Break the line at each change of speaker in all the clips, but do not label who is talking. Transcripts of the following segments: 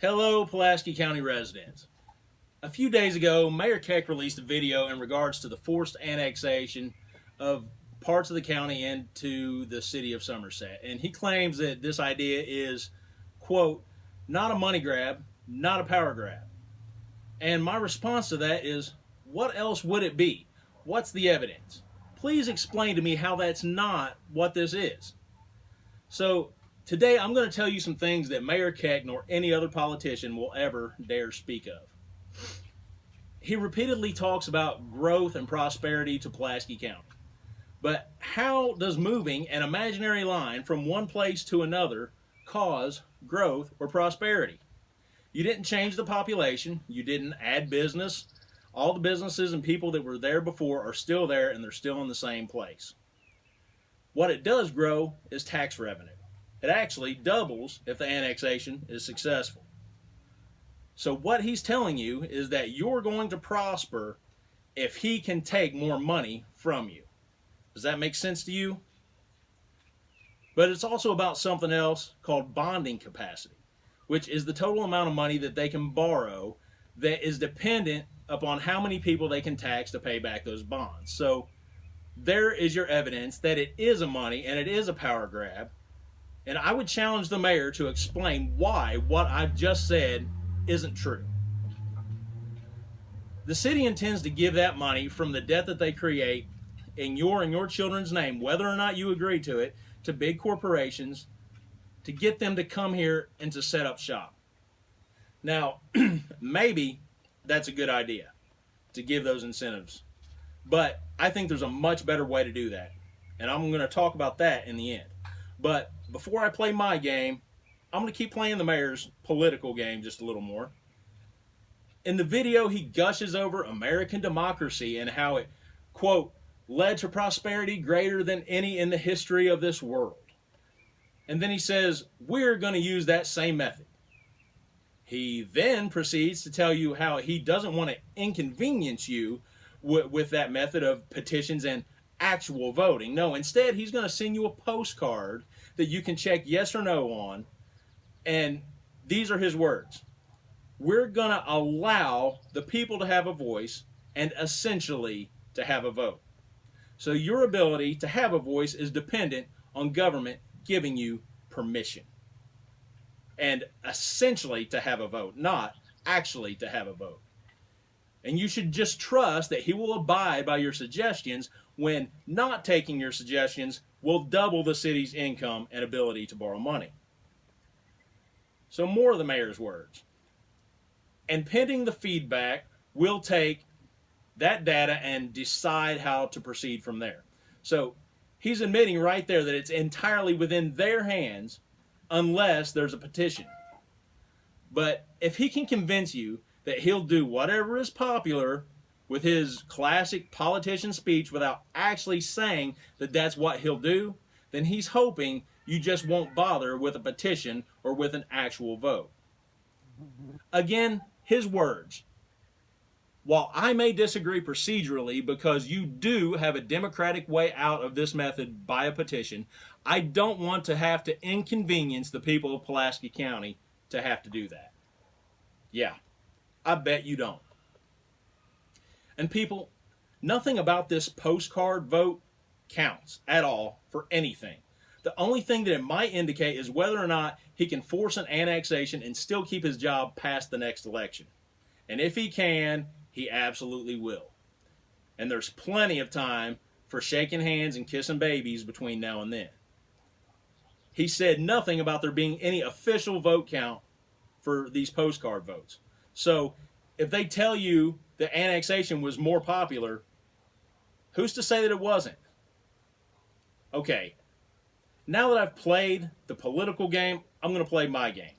Hello, Pulaski County residents. A few days ago, Mayor Keck released a video in regards to the forced annexation of parts of the county into the city of Somerset. And he claims that this idea is, quote, not a money grab, not a power grab. And my response to that is, what else would it be? What's the evidence? Please explain to me how that's not what this is. So, today I'm going to tell you some things that Mayor Keck nor any other politician will ever dare speak of. He repeatedly talks about growth and prosperity to Pulaski County. But how does moving an imaginary line from one place to another cause growth or prosperity? You didn't change the population. You didn't add business. All the businesses and people that were there before are still there, and they're still in the same place. What it does grow is tax revenue. It actually doubles if the annexation is successful. So what he's telling you is that you're going to prosper if he can take more money from you. Does that make sense to you? But it's also about something else called bonding capacity, which is the total amount of money that they can borrow that is dependent upon how many people they can tax to pay back those bonds. So there is your evidence that it is a money and it is a power grab. And I would challenge the mayor to explain why what I've just said isn't true. The city intends to give that money from the debt that they create in your and your children's name, whether or not you agree to it, to big corporations to get them to come here and to set up shop. Now, maybe that's a good idea to give those incentives. But I think there's a much better way to do that. And I'm going to talk about that in the end. But before I play my game, I'm going to keep playing the mayor's political game just a little more. In the video, he gushes over American democracy and how it, quote, led to prosperity greater than any in the history of this world. And then he says, we're going to use that same method. He then proceeds to tell you how he doesn't want to inconvenience you with that method of petitions and actual voting. No, instead, he's going to send you a postcard that you can check yes or no on. And these are his words. We're going to allow the people to have a voice and essentially to have a vote. So your ability to have a voice is dependent on government giving you permission. And essentially to have a vote, not actually to have a vote. And you should just trust that he will abide by your suggestions when not taking your suggestions will double the city's income and ability to borrow money. So more of the mayor's words. And pending the feedback, we'll take that data and decide how to proceed from there. So he's admitting right there that it's entirely within their hands unless there's a petition. But if he can convince you that he'll do whatever is popular with his classic politician speech without actually saying that that's what he'll do, then he's hoping you just won't bother with a petition or with an actual vote. Again, his words. While I may disagree procedurally because you do have a democratic way out of this method by a petition, I don't want to have to inconvenience the people of Pulaski County to have to do that. Yeah, I bet you don't. And people, nothing about this postcard vote counts at all for anything. The only thing that it might indicate is whether or not he can force an annexation and still keep his job past the next election. And if he can, he absolutely will. And there's plenty of time for shaking hands and kissing babies between now and then. He said nothing about there being any official vote count for these postcard votes. So if they tell you that annexation was more popular, who's to say that it wasn't? Okay, now that I've played the political game, I'm going to play my game.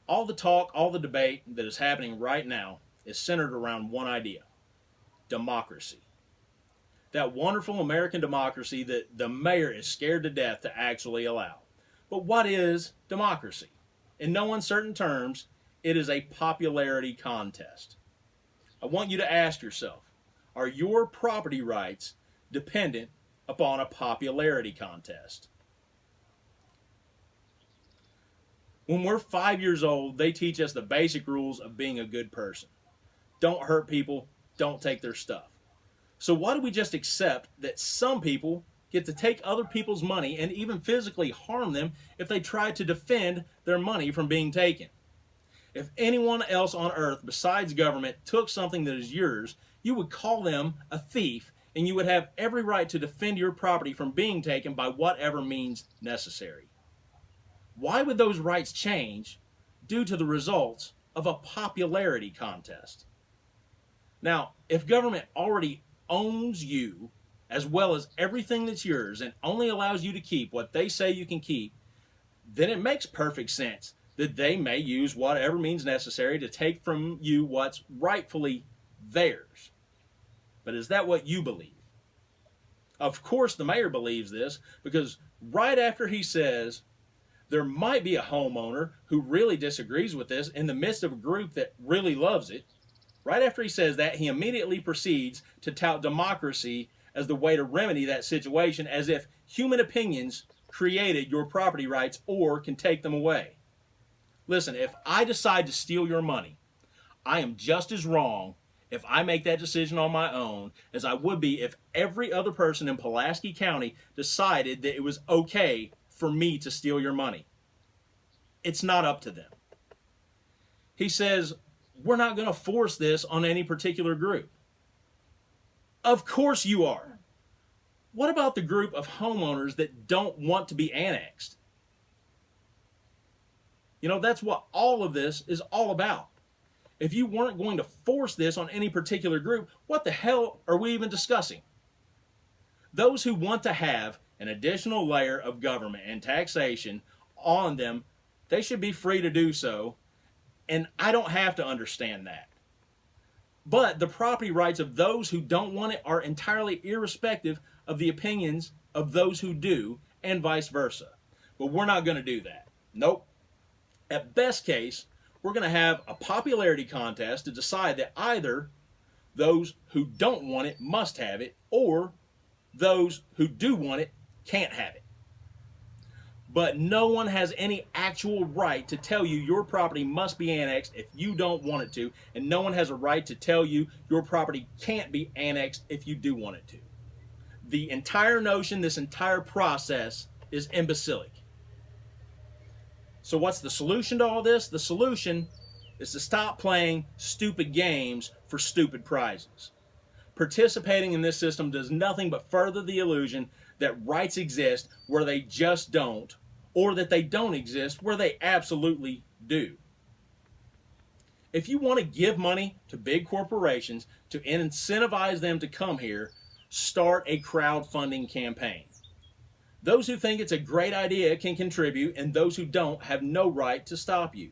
All the talk, all the debate that is happening right now is centered around one idea: democracy. That wonderful American democracy that the mayor is scared to death to actually allow. But what is democracy? In no uncertain terms, it is a popularity contest. I want you to ask yourself, are your property rights dependent upon a popularity contest? When we're 5 years old, they teach us the basic rules of being a good person. Don't hurt people, don't take their stuff. So why do we just accept that some people get to take other people's money and even physically harm them if they try to defend their money from being taken? If anyone else on earth besides government took something that is yours, you would call them a thief, and you would have every right to defend your property from being taken by whatever means necessary. Why would those rights change due to the results of a popularity contest? Now, if government already owns you as well as everything that's yours and only allows you to keep what they say you can keep, then it makes perfect sense that they may use whatever means necessary to take from you what's rightfully theirs. But is that what you believe? Of course the mayor believes this, because right after he says there might be a homeowner who really disagrees with this in the midst of a group that really loves it, right after he says that, he immediately proceeds to tout democracy as the way to remedy that situation, as if human opinions created your property rights or can take them away. Listen, if I decide to steal your money, I am just as wrong if I make that decision on my own as I would be if every other person in Pulaski County decided that it was okay for me to steal your money. It's not up to them. He says, we're not going to force this on any particular group. Of course you are. What about the group of homeowners that don't want to be annexed? You know, that's what all of this is all about. If you weren't going to force this on any particular group, what the hell are we even discussing? Those who want to have an additional layer of government and taxation on them, they should be free to do so, and I don't have to understand that. But the property rights of those who don't want it are entirely irrespective of the opinions of those who do, and vice versa. But we're not going to do that. Nope. At best case, we're going to have a popularity contest to decide that either those who don't want it must have it, or those who do want it can't have it. But no one has any actual right to tell you your property must be annexed if you don't want it to, and no one has a right to tell you your property can't be annexed if you do want it to. The entire notion, this entire process, is imbecilic. So what's the solution to all this? The solution is to stop playing stupid games for stupid prizes. Participating in this system does nothing but further the illusion that rights exist where they just don't, or that they don't exist where they absolutely do. If you want to give money to big corporations to incentivize them to come here, start a crowdfunding campaign. Those who think it's a great idea can contribute, and those who don't have no right to stop you.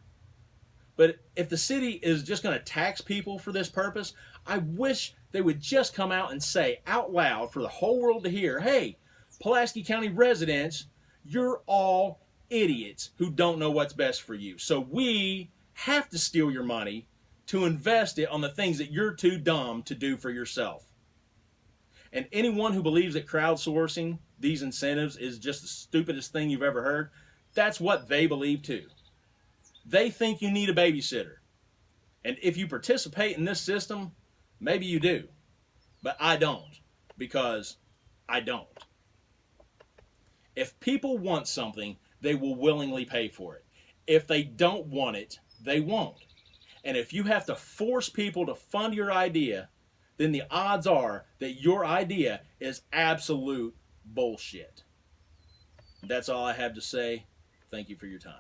But if the city is just going to tax people for this purpose, I wish they would just come out and say out loud for the whole world to hear, hey, Pulaski County residents, you're all idiots who don't know what's best for you. So we have to steal your money to invest it on the things that you're too dumb to do for yourself. And anyone who believes that crowdsourcing these incentives is just the stupidest thing you've ever heard, that's what they believe too. They think you need a babysitter. And if you participate in this system, maybe you do. But I don't, because I don't. If people want something, they will willingly pay for it. If they don't want it, they won't. And if you have to force people to fund your idea, then the odds are that your idea is absolute bullshit. That's all I have to say. Thank you for your time.